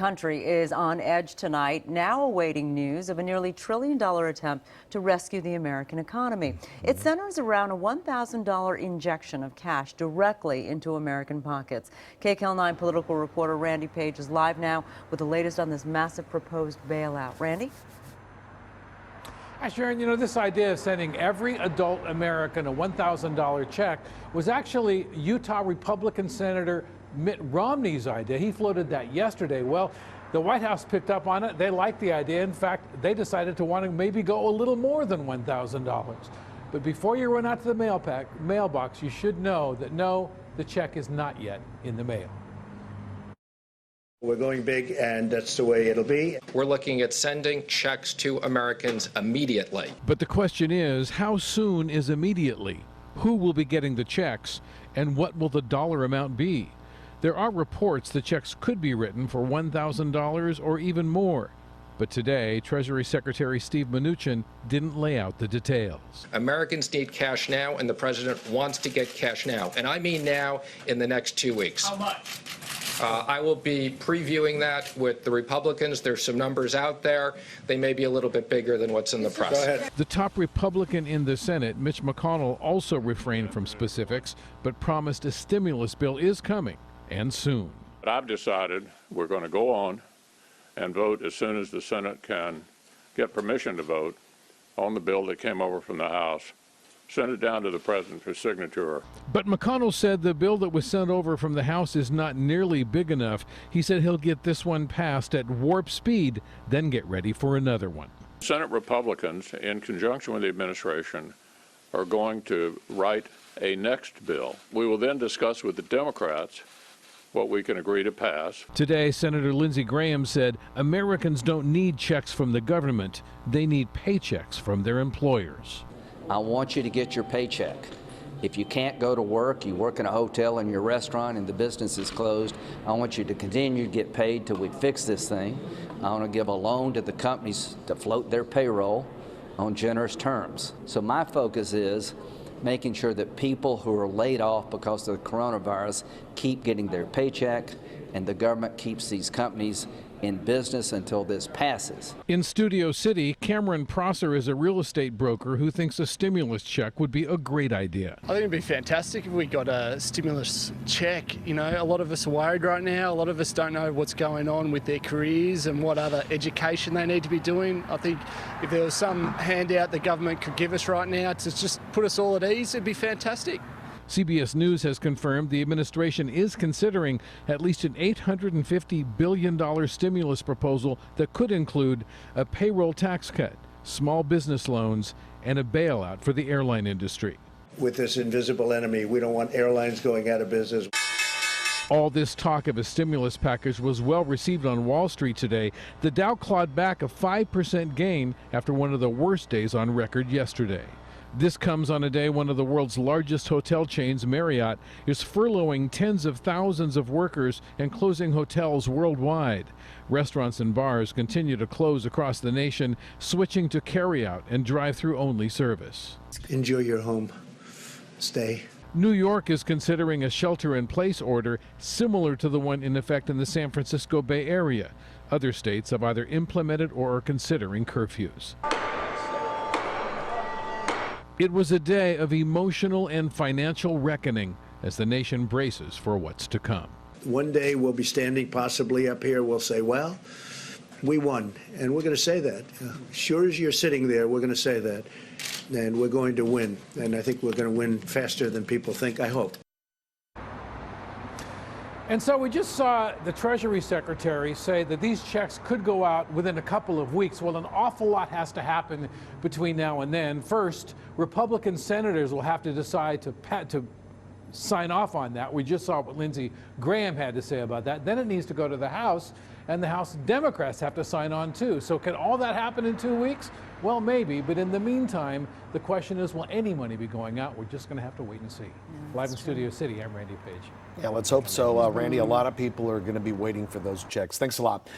country is on edge tonight, now awaiting news of a nearly $1 trillion attempt to rescue the American economy. It centers around a $1,000 injection of cash directly into American pockets. KCAL 9 political reporter Randy Page is live now with the latest on this massive proposed bailout. Randy? Hi, Sharon. You know, this idea of sending every adult American a $1,000 check was actually Utah Republican Senator Mitt Romney's idea. He floated that yesterday. Well, the White House picked up on it. They liked the idea. In fact, they decided to want to maybe go a little more than $1,000. But before you run out to the mailbox, you should know that no, the check is not yet in the mail. We're going big, and that's the way it'll be. We're looking at sending checks to Americans immediately. But the question is, how soon is immediately? Who will be getting the checks, and what will the dollar amount be? There are reports the checks could be written for $1,000 or even more. But today, Treasury Secretary Steve Mnuchin didn't lay out the details. Americans need cash now, and the president wants to get cash now. And I mean now, in the next 2 weeks. How much? I will be previewing that with the Republicans. There's some numbers out there. They may be a little bit bigger than what's in the press. Go ahead. The top Republican in the Senate, Mitch McConnell, also refrained from specifics, but promised a stimulus bill is coming, and soon. But I've decided we're going to go on and vote as soon as the Senate can get permission to vote on the bill that came over from the House. Send it down to the president for signature. But McConnell said the bill that was sent over from the House is not nearly big enough. He said he'll get this one passed at warp speed, then get ready for another one. Senate Republicans, in conjunction with the administration, are going to write a next bill. We will then discuss with the Democrats what we can agree to pass. Today, Senator Lindsey Graham said Americans don't need checks from the government. They need paychecks from their employers. I want you to get your paycheck. If you can't go to work, you work in a hotel and your restaurant and the business is closed, I want you to continue to get paid till we fix this thing. I want to give a loan to the companies to float their payroll on generous terms. So my focus is making sure that people who are laid off because of the coronavirus keep getting their paycheck, and the government keeps these companies in business until this passes. In Studio City, Cameron Prosser is a real estate broker who thinks a stimulus check would be a great idea. I think it'd be fantastic if we got a stimulus check. You know, a lot of us are worried right now. A lot of us don't know what's going on with their careers and what other education they need to be doing. I think if there was some handout the government could give us right now to just put us all at ease, it'd be fantastic. CBS News has confirmed the administration is considering at least an $850 billion stimulus proposal that could include a payroll tax cut, small business loans, and a bailout for the airline industry. With this invisible enemy, we don't want airlines going out of business. All this talk of a stimulus package was well received on Wall Street today. The Dow clawed back a 5% gain after one of the worst days on record yesterday. This comes on a day one of the world's largest hotel chains, Marriott, is furloughing tens of thousands of workers and closing hotels worldwide. Restaurants and bars continue to close across the nation, switching to carry-out and drive-through only service. Enjoy your home. Stay. New York is considering a shelter-in-place order similar to the one in effect in the San Francisco Bay Area. Other states have either implemented or are considering curfews. It was a day of emotional and financial reckoning as the nation braces for what's to come. One day we'll be standing possibly up here. We'll say, well, we won. And we're going to say that. Sure as you're sitting there, we're going to say that. And we're going to win. And I think we're going to win faster than people think, I hope. And so we just saw the Treasury Secretary say that these checks could go out within a couple of weeks. Well, an awful lot has to happen between now and then. First, Republican senators will have to decide to sign off on that. We just saw what Lindsey Graham had to say about that. Then it needs to go to the House, and the House Democrats have to sign on too. So can all that happen in 2 weeks? Well, maybe, but in the meantime, the question is, will any money be going out? We're just going to have to wait and see. Live in Studio City, I'm Randy Page. Yeah, let's hope so, Randy. A lot of people are going to be waiting for those checks. Thanks a lot.